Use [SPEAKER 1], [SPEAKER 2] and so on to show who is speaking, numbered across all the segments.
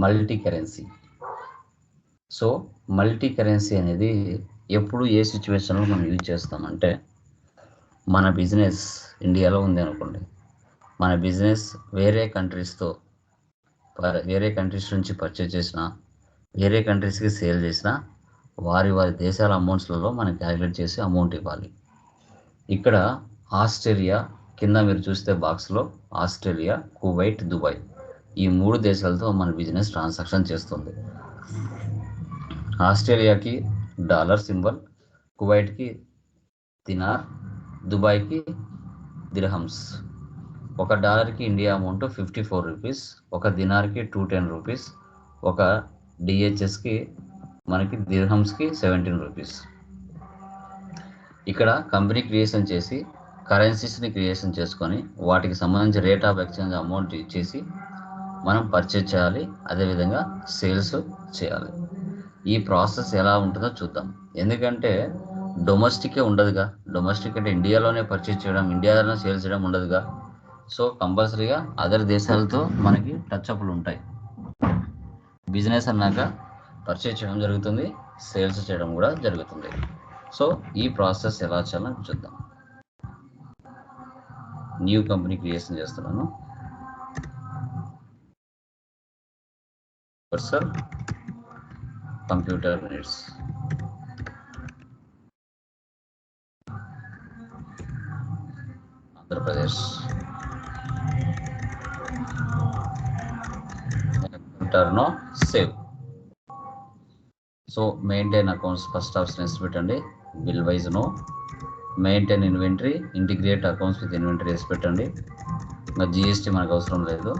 [SPEAKER 1] Multi currency. So multi currency అనేది ఎప్పుడు ఏ సిచ్యువేషన్లో మనం యూజ్ చేస్తామంటే, మన బిజినెస్ ఇండియాలో ఉంది అనుకోండి, మన బిజినెస్ వేరే కంట్రీస్ నుంచి పర్చేజ్ చేసినా, వేరే కంట్రీస్కి సేల్ చేసినా, వారి దేశాల అమౌంట్స్లలో మనం క్యాలిక్యులేట్ చేసి అమౌంట్ ఇవ్వాలి. ఇక్కడ ఆస్ట్రేలియా కింద మీరు చూస్తే బాక్స్లో ఆస్ట్రేలియా, కువైట్, దుబాయ్ ఈ 3 దేశాలతో మన బిజినెస్ ట్రాన్సాక్షన్ చేస్తుంది. ఆస్ట్రేలియాకి డాలర్ సింబల్, కువైట్కి దినార్, దుబాయ్కి దిర్హమ్స్. ఒక డాలర్కి ఇండియా అమౌంట్ 54 రూపీస్, ఒక దినార్కి 210 రూపీస్, ఒక డిహెచ్ఎస్కి మనకి దిర్హమ్స్కి 17 రూపీస్. ఇక్కడ కంపెనీ క్రియేషన్ చేసి కరెన్సీస్ని క్రియేషన్ చేసుకొని వాటికి సంబంధించి రేట్ ఆఫ్ ఎక్స్చేంజ్ అమౌంట్ ఇచ్చేసి మనం పర్చేజ్ చేయాలి, అదేవిధంగా సేల్స్ చేయాలి. ఈ ప్రాసెస్ ఎలా ఉంటుందో చూద్దాం. ఎందుకంటే డొమెస్టికే ఉండదుగా, డొమెస్టిక్ అంటే ఇండియాలోనే పర్చేజ్ చేయడం, ఇండియాలోనే సేల్స్ చేయడం ఉండదుగా. సో కంపల్సరీగా అదర్ దేశాలతో మనకి టచ్అప్లు ఉంటాయి. బిజినెస్ అన్నాక పర్చేజ్ చేయడం జరుగుతుంది, సేల్స్ చేయడం కూడా జరుగుతుంది. సో ఈ ప్రాసెస్ ఎలా చేయాలో చూద్దాం. న్యూ కంపెనీ క్రియేషన్ చేస్తున్నాను. Sir computer minutes. ఆంధ్రప్రదేశ్. టర్నో save. So maintain accounts first option వేసి పెట్టండి. Bill wise no. Maintain inventory, integrate accounts with inventory వేసి పెట్టండి. ఇంకా జిఎస్టీ మనకు అవసరం లేదు,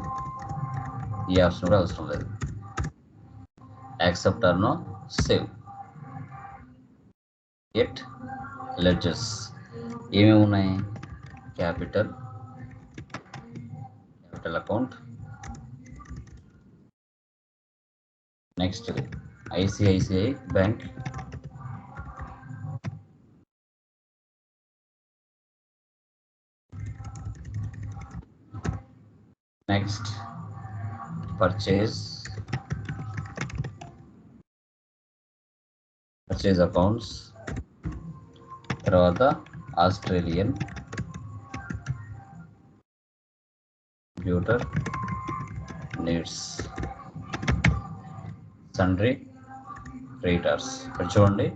[SPEAKER 1] ఈ ఆప్షన్ కూడా అవసరం లేదు. Accept or no save. At ledgers ఏమేమి ఉన్నాయి? Capital account, next ICICI bank, next purchase accounts, తర్వాత Australian computer needs, sundry creditors. ఇక్కడ చూడండి.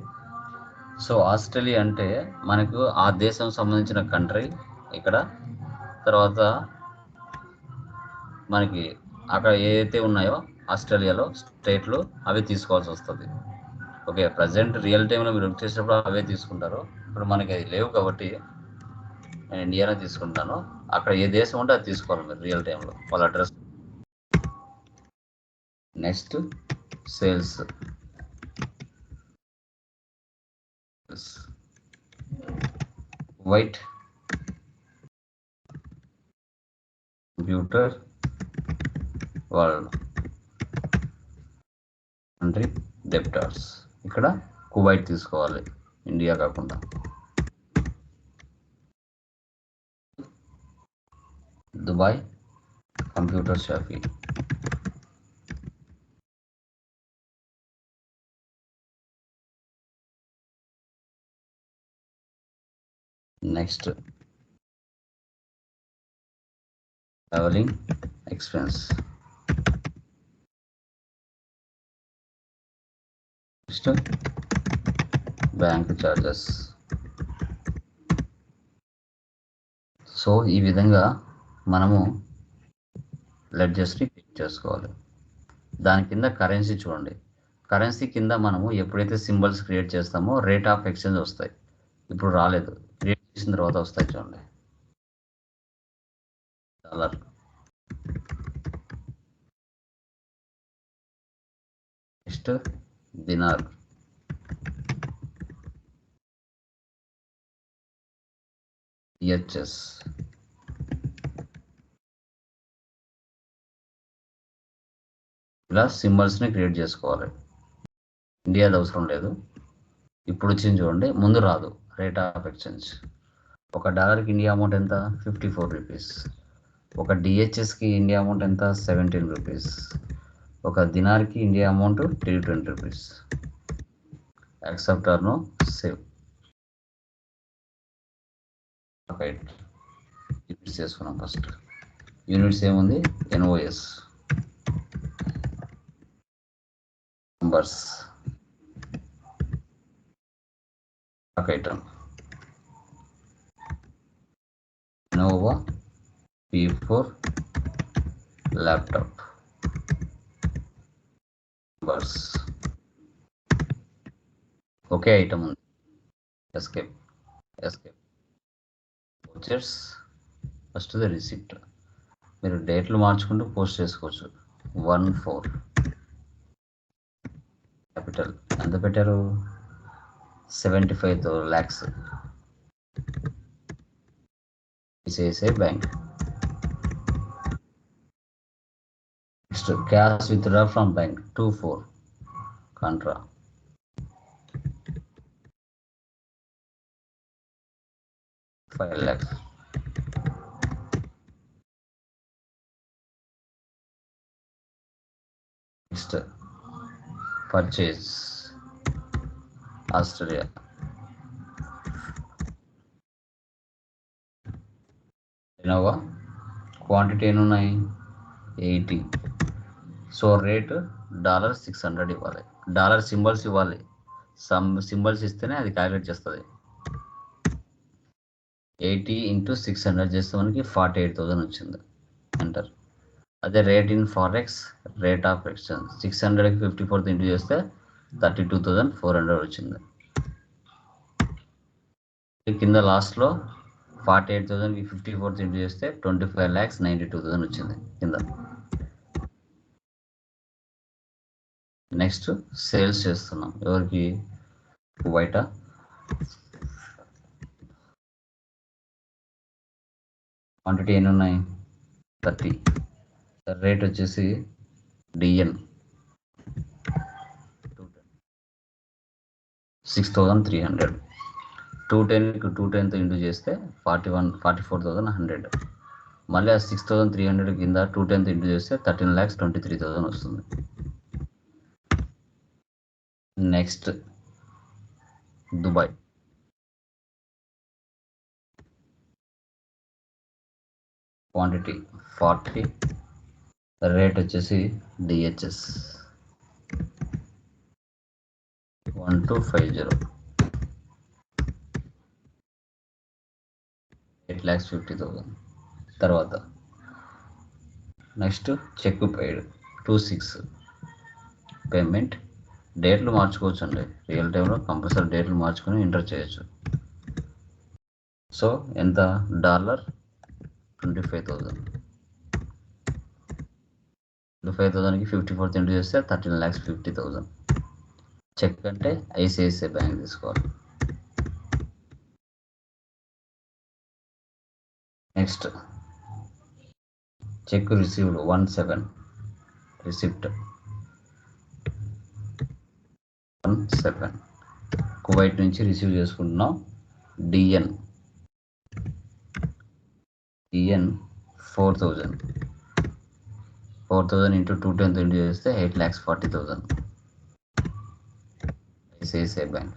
[SPEAKER 1] సో ఆస్ట్రేలియా అంటే మనకు ఆ దేశం సంబంధించిన కంట్రీ ఇక్కడ. తర్వాత మనకి అక్కడ ఏదైతే ఉన్నాయో ఆస్ట్రేలియాలో స్టేట్లు అవి తీసుకోవాల్సి వస్తుంది. ఓకే, ప్రజెంట్ రియల్ టైంలో మీరు వర్క్ చేసేటప్పుడు అవే తీసుకుంటారు. ఇప్పుడు మనకి అది లేవు కాబట్టి నేను ఇండియానే తీసుకుంటాను. అక్కడ ఏ దేశం ఉంటే అది తీసుకోవాలి మీరు రియల్ టైంలో వాళ్ళ address. Next sales. White computer world country debtors. ఇక్కడ కువైట్ తీసుకోవాలి, ఇండియా కాకుండా. దుబాయ్ కంప్యూటర్ షాఫీ. Next travelling expense. Next bank charges. So ఈ విధంగా మనము లెడ్జెస్ని క్లిక్ చేసుకోవాలి. దాని కింద కరెన్సీ చూడండి. కరెన్సీ కింద మనము ఎప్పుడైతే సింబల్స్ క్రియేట్ చేస్తామో రేట్ ఆఫ్ ఎక్స్చేంజ్ వస్తాయి. ఇప్పుడు రాలేదు, క్రియేట్ చేసిన తర్వాత వస్తాయి చూడండి. డాలర్, నెక్స్ట్ దినార్, డిహెచ్ఎస్, ఇలా సింబల్స్ని క్రియేట్ చేసుకోవాలి. ఇండియాది అవసరం లేదు. ఇప్పుడు వచ్చింది చూడండి, ముందు రాదు రేట్ ఆఫ్ ఎక్స్చేంజ్. ఒక డాలర్కి ఇండియా అమౌంట్ ఎంత? 54 రూపీస్. ఒక డిహెచ్ఎస్కి ఇండియా అమౌంట్ ఎంత? 17 రూపీస్. ఒక దినార్కి India amount 320 rupees. Accept or no save. Right, units చేసుకున్నాం. ఫస్ట్ యూనిట్స్ ఏముంది, NOS numbers item Innova P4 laptop numbers ఒకే ఐటమ్ ఉంది. Escape vouchers first the receipt. మీరు డేట్లు మార్చుకుంటూ పోస్ట్ చేసుకోవచ్చు. 14 క్యాపిటల్ ఎంత పెట్టారు, 75 lakhs. ICICI bank. Next cash withdraw from bank 24 Contra. $5 lakhs. Next purchase Australia. Innova quantity ఎన్ని ఉన్నాయి, 80. సో రేట్ $600 ఇవ్వాలి. డాలర్ సింబల్స్ ఇవ్వాలి. సింబల్స్ ఇస్తేనే అది క్యాలిక్యులేట్ చేస్తుంది. 80 × 600 చేస్తే మనకి 48,000 వచ్చింది. ఎంటర్. అదే rate in forex, rate of exchange 600కి 54 ఇంటూ చేస్తే 32,400 వచ్చింది. కింద లాస్ట్లో 48,000కి 54 ఇంటూ చేస్తే 25,92,000 వచ్చింది కింద. నెక్స్ట్ సేల్స్ చేస్తున్నాం. ఎవరికి, బయట. క్వాంటిటీ ఎన్ని ఉన్నాయి, 30. రేట్ వచ్చేసి డిఎన్ 6,300. 210కి 210తో ఇంటూ చేస్తే 44,100. మళ్ళీ ఆ 6,300 కింద 210తో ఇంటూ చేస్తే 13,23,000 వస్తుంది. Next Dubai. క్వాంటిటీ 40. రేట్ వచ్చేసి డిహెచ్ఎస్ 1250. 8,50,000. తర్వాత నెక్స్ట్ చెక్ పెయిడ్ 26. పేమెంట్ డేట్లు మార్చుకోవచ్చు అండి. రియల్ టైంలో కంపల్సరీ డేట్లు మార్చుకొని ఎంటర్ చేయొచ్చు. సో ఎంత, $25,000. 25,000కి 54 ఇంటూ చేస్తే 13,50,000. చెక్ అంటే ఐసిఐసిఐ బ్యాంక్ తీసుకోవాలి. Next check received 17. Receipt 17 Kuwait నుంచి రిసీవ్ చేసుకుంటున్నాం. డిఎన్ 4,000. 4,000 ఇంటూ 210 ఇంటూ చేస్తే 8,40,000. ICICI bank.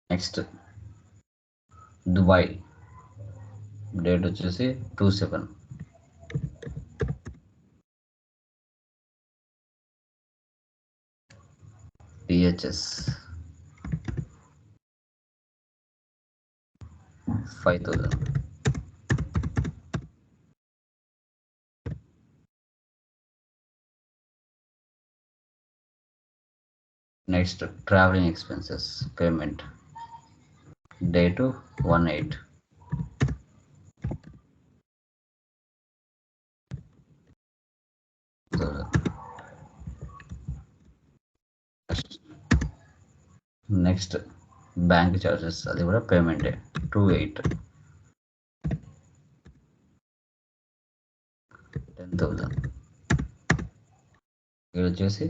[SPEAKER 1] Next Dubai. Date వచ్చేసి 27. DHS 5,000. Next travelling expenses payment. Date 18. Next bank charges, అది కూడా పేమెంటే 28. 10,000. ఇది వచ్చేసి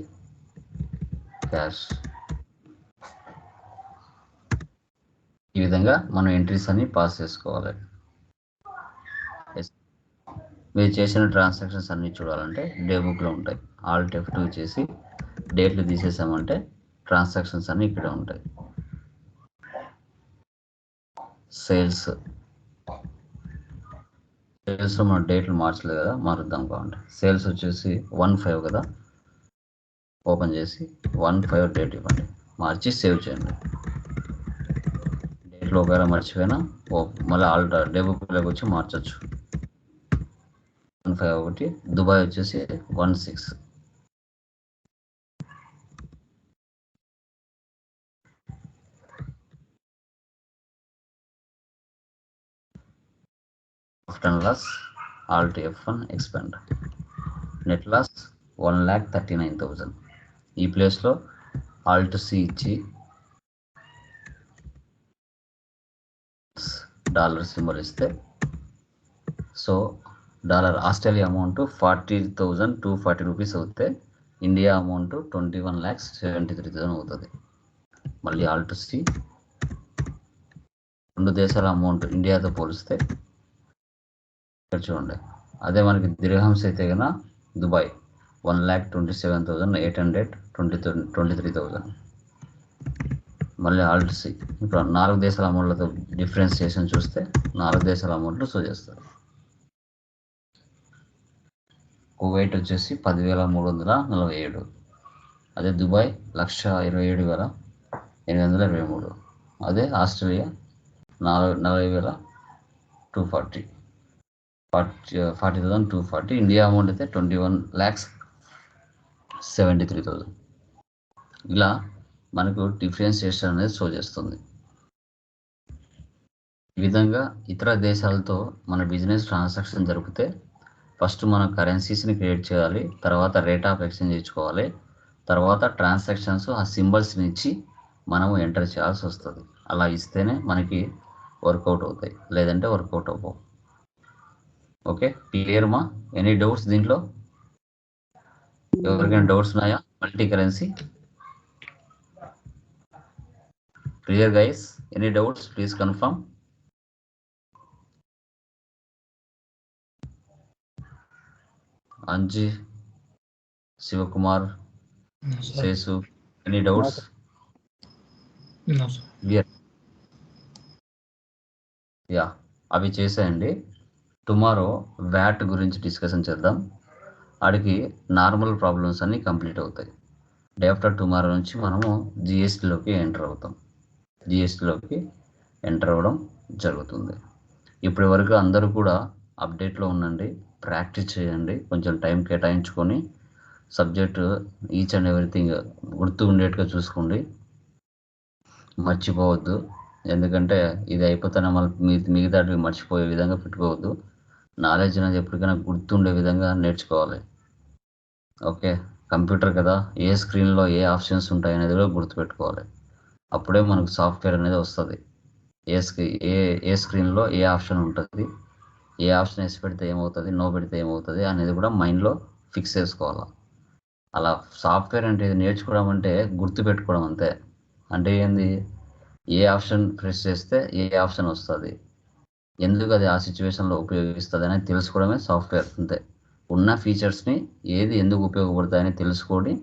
[SPEAKER 1] క్యాష్. ఈ విధంగా మనం ఎంట్రీస్ అన్ని పాస్ చేసుకోవాలి. మీరు చేసిన ట్రాన్సాక్షన్స్ అన్నీ చూడాలంటే డే బుక్లో ఉంటాయి. ఆల్ట్ F2 చేసి డేట్లు తీసేసామంటే ట్రాన్సాక్షన్స్ అన్నీ ఇక్కడే ఉంటాయి. సేల్స్ మనం డేట్లు మార్చలేదు కదా, మారుద్దాం కావండి. సేల్స్ వచ్చేసి 1/5 కదా, ఓపెన్ చేసి 1/5 డేట్ ఇవ్వండి, మార్చి సేవ్ చేయండి. డేట్లో ఒకవేళ మర్చిపోయినా మళ్ళీ ఆల్టర్ డే బుక్లోకి వచ్చి మార్చచ్చు. 1/5 ఒకటి, దుబాయ్ వచ్చేసి 1/6. Profit and loss alt F1 expand. Net loss 1,39,000. ఈ ప్లేస్లో ఆల్ట్ C ఇచ్చి డాలర్ సింబల్ ఇస్తే, so dollar Australia amount 40,240 rupees అవుతే ఇండియా అమౌంట్ 21,73,000 అవుతుంది. మళ్ళీ ఆల్ట్ C, రెండు దేశాల అమౌంట్ ఇండియాతో పోలిస్తే ఇక్కడ చూడండి. అదే మనకి దిర్హమ్స్ అయితే కన్నా దుబాయ్ 1,27,823,000. మళ్ళీ ఆల్ట్ C. ఇప్పుడు 4 దేశాల అమౌంట్లతో డిఫరెన్సియేషన్ చూస్తే 4 దేశాల అమౌంట్లు షో చేస్తారు. కువైట్ వచ్చేసి 10,347. అదే దుబాయ్ 1,27,823. అదే ఆస్ట్రేలియా 40,240. 40,240. ఇండియా అమౌంట్ అయితే 21,73,000. ఇలా మనకు డిఫరెన్సియేషన్ అనేది షో చేస్తుంది. ఈ విధంగా ఇతర దేశాలతో మన బిజినెస్ ట్రాన్సాక్షన్ జరిపితే ఫస్ట్ మనం కరెన్సీస్ని క్రియేట్ చేయాలి, తర్వాత రేట్ ఆఫ్ ఎక్స్చేంజ్ ఇచ్చుకోవాలి, తర్వాత ట్రాన్సాక్షన్స్ ఆ సింబల్స్ని ఇచ్చి మనము ఎంటర్ చేయాల్సి వస్తుంది. అలా ఇస్తేనే మనకి వర్కౌట్ అవుతాయి, లేదంటే వర్కౌట్ అవ్వవు. ఓకే, క్లియర్ మా? ఎనీ డౌట్స్ దీంట్లో? ఎవరికైనా డౌట్స్ ఉన్నాయా? Multi currency clear guys? Any doubts please confirm. Anji, Shivakumar, Seshu, any doubts? Yeah, అవి చేసేయండి. టుమారో వ్యాట్ గురించి డిస్కషన్ చేద్దాం. ఆడికి నార్మల్ ప్రాబ్లమ్స్ అన్నీ కంప్లీట్ అవుతాయి. డే ఆఫ్టర్ టుమారో నుంచి మనము జిఎస్టీలోకి ఎంటర్ అవుతాం. జిఎస్టీలోకి ఎంటర్ అవ్వడం జరుగుతుంది. ఇప్పటి వరకు అందరూ కూడా అప్డేట్లో ఉండండి, ప్రాక్టీస్ చేయండి, కొంచెం టైం కేటాయించుకొని సబ్జెక్టు ఈచ్ అండ్ ఎవ్రీథింగ్ గుర్తు ఉండేట్టుగా చూసుకోండి, మర్చిపోవద్దు. ఎందుకంటే ఇది అయిపోతేనే మళ్ళీ మిగతాటివి మర్చిపోయే విధంగా పెట్టుకోవద్దు. నాలెడ్జ్ అనేది ఎప్పటికైనా గుర్తుండే విధంగా నేర్చుకోవాలి. ఓకే, కంప్యూటర్ కదా, ఏ స్క్రీన్లో ఏ ఆప్షన్స్ ఉంటాయి అనేది కూడా గుర్తుపెట్టుకోవాలి. అప్పుడే మనకు సాఫ్ట్వేర్ అనేది వస్తుంది. ఏ స్క్రీన్లో ఏ ఆప్షన్ ఉంటుంది, ఏ ఆప్షన్ ఎస్ పెడితే ఏమవుతుంది, నో పెడితే ఏమవుతుంది అనేది కూడా మైండ్లో ఫిక్స్ చేసుకోవాలి. అలా సాఫ్ట్వేర్ అంటే ఇది నేర్చుకోవడం అంటే గుర్తుపెట్టుకోవడం అంతే. అంటే ఏంది, ఏ ఆప్షన్ ప్రెస్ చేస్తే ఏ ఆప్షన్ వస్తుంది, ఎందుకు అది ఆ సిచ్యువేషన్లో ఉపయోగిస్తుంది అనేది తెలుసుకోవడమే సాఫ్ట్వేర్ అంతే. ఉన్న ఫీచర్స్ని ఏది ఎందుకు ఉపయోగపడతాయని తెలుసుకొని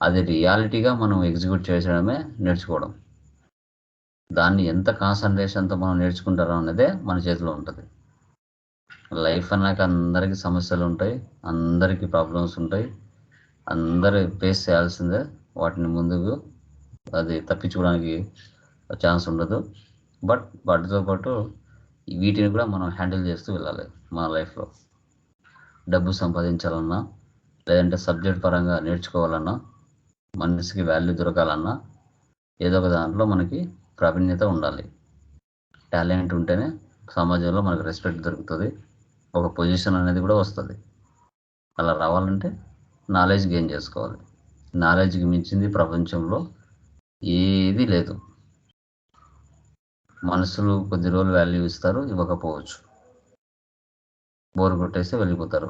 [SPEAKER 1] అది రియాలిటీగా మనం ఎగ్జిక్యూట్ చేయడమే నేర్చుకోవడం. దాన్ని ఎంత కాన్సన్ట్రేషన్తో మనం నేర్చుకుంటారో అనేదే మన చేతిలో ఉంటుంది. లైఫ్ అన్నాక అందరికీ సమస్యలు ఉంటాయి, అందరికీ ప్రాబ్లమ్స్ ఉంటాయి, అందరూ ఫేస్ చేయాల్సిందే. వాటిని ముందుకు అది తప్పించుకోవడానికి ఛాన్స్ ఉండదు. బట్ వాటితో పాటు వీటిని కూడా మనం హ్యాండిల్ చేస్తూ వెళ్ళాలి. మన లైఫ్లో డబ్బు సంపాదించాలన్నా, లేదంటే సబ్జెక్ట్ పరంగా నేర్చుకోవాలన్నా, మనిషికి వాల్యూ దొరకాలన్నా ఏదో ఒక దాంట్లో మనకి ప్రావీణ్యత ఉండాలి. టాలెంట్ ఉంటేనే సమాజంలో మనకు రెస్పెక్ట్ దొరుకుతుంది, ఒక పొజిషన్ అనేది కూడా వస్తుంది. అలా రావాలంటే నాలెడ్జ్ గెయిన్ చేసుకోవాలి. నాలెడ్జ్కి మించింది ప్రపంచంలో ఏది లేదు. మనుషులు కొద్ది రోజులు వాల్యూ ఇస్తారు, ఇవ్వకపోవచ్చు, బోర్ కొట్టేస్తే వెళ్ళిపోతారు.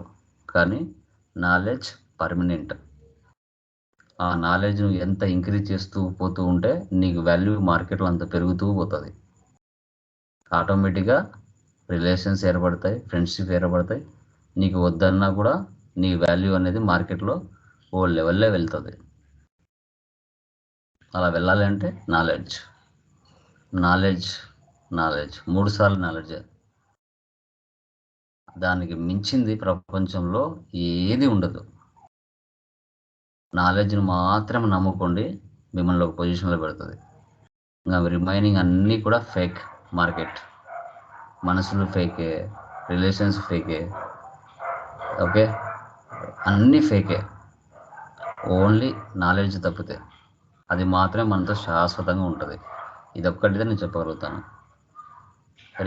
[SPEAKER 1] కానీ నాలెడ్జ్ పర్మనెంట్. ఆ నాలెడ్జ్ నువ్వు ఎంత ఇంక్రీజ్ చేస్తూ పోతూ ఉంటే నీకు వాల్యూ మార్కెట్లో అంత పెరుగుతూ పోతుంది. ఆటోమేటిక్గా రిలేషన్స్ ఏర్పడతాయి, ఫ్రెండ్షిప్ ఏర్పడతాయి, నీకు వద్దన్నా కూడా నీ వాల్యూ అనేది మార్కెట్లో ఓ లెవెల్లో వెళ్తుంది. అలా వెళ్ళాలి అంటే నాలెడ్జ్, నాలెడ్జ్, నాలెడ్జ్ 3 సార్లు నాలెడ్జ్. దానికి మించింది ప్రపంచంలో ఏది ఉండదు. నాలెడ్జ్ని మాత్రం నమ్ముకోండి, మిమ్మల్ని ఒక పొజిషన్లో పెడుతుంది. ఇంకా రిమైనింగ్ అన్నీ కూడా ఫేక్ మార్కెట్. మనసులు ఫేకే, రిలేషన్స్ ఫేకే, ఓకే, అన్నీ ఫేకే. ఓన్లీ నాలెడ్జ్ తప్పితే అది మాత్రమే మనతో శాశ్వతంగా ఉంటుంది. ఇదొక్కటిదే నేను చెప్పగలుగుతాను.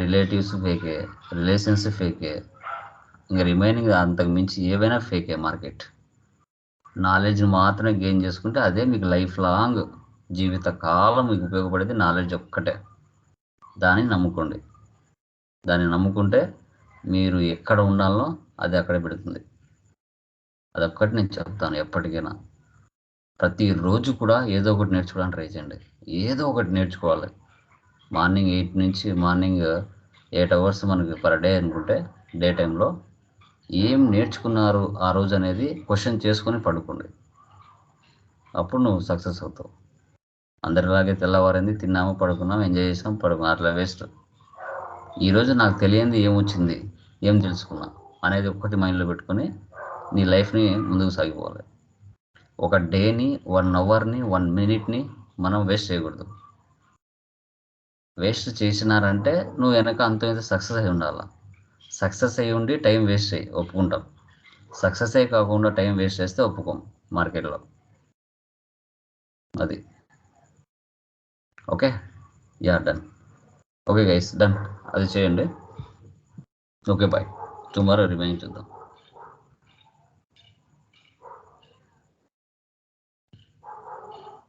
[SPEAKER 1] రిలేటివ్స్ ఫేకే, రిలేషన్స్ ఫేకే, ఇంకా రిమైనింగ్ అంతకు మించి ఏవైనా ఫేకే మార్కెట్. నాలెడ్జ్ని మాత్రమే గెయిన్ చేసుకుంటే అదే మీకు లైఫ్ లాంగ్ జీవితకాలం మీకు ఉపయోగపడేది నాలెడ్జ్ ఒక్కటే. దాన్ని నమ్ముకోండి. దాన్ని నమ్ముకుంటే మీరు ఎక్కడ ఉండాలనో అది అక్కడే పెడుతుంది. అదొక్కటి నేను చెప్తాను ఎప్పటికైనా. ప్రతిరోజు కూడా ఏదో ఒకటి నేర్చుకోవడానికి ట్రై చేయండి. ఏదో ఒకటి నేర్చుకోవాలి. మార్నింగ్ 8 నుంచి మార్నింగ్ 8 అవర్స్ మనకి పర్ డే అనుకుంటే డే టైంలో ఏం నేర్చుకున్నారు ఆ రోజు అనేది క్వశ్చన్ చేసుకొని పడుకోండి. అప్పుడు నువ్వు సక్సెస్ అవుతావు. అందరిలాగే తెల్లవారింది, తిన్నాము, పడుకున్నాం, ఎంజాయ్ చేసాం, పడుకున్నాం, అట్లా వేస్ట్. ఈరోజు నాకు తెలియంది ఏమొచ్చింది, ఏం తెలుసుకున్నా అనేది ఒక్కటి మైండ్లో పెట్టుకొని నీ లైఫ్ని ముందుకు సాగిపోవాలి. ఒక డేని, 1 అవర్ని, 1 మినిట్ని మనం వేస్ట్ చేయకూడదు. వేస్ట్ చేసినారంటే నువ్వు వెనక అంత ఇంత సక్సెస్ అయి ఉండాలి. సక్సెస్ అయి ఉండి టైం వేస్ట్ చేయి, ఒప్పుకుంటాం. సక్సెస్ అయి కాకుండా టైం వేస్ట్ చేస్తే ఒప్పుకోం మార్కెట్లో. అది okay, yeah done. Okay guys, done. అది చేయండి. Okay, bye. టుమారో రిమైన్ చూద్దాం.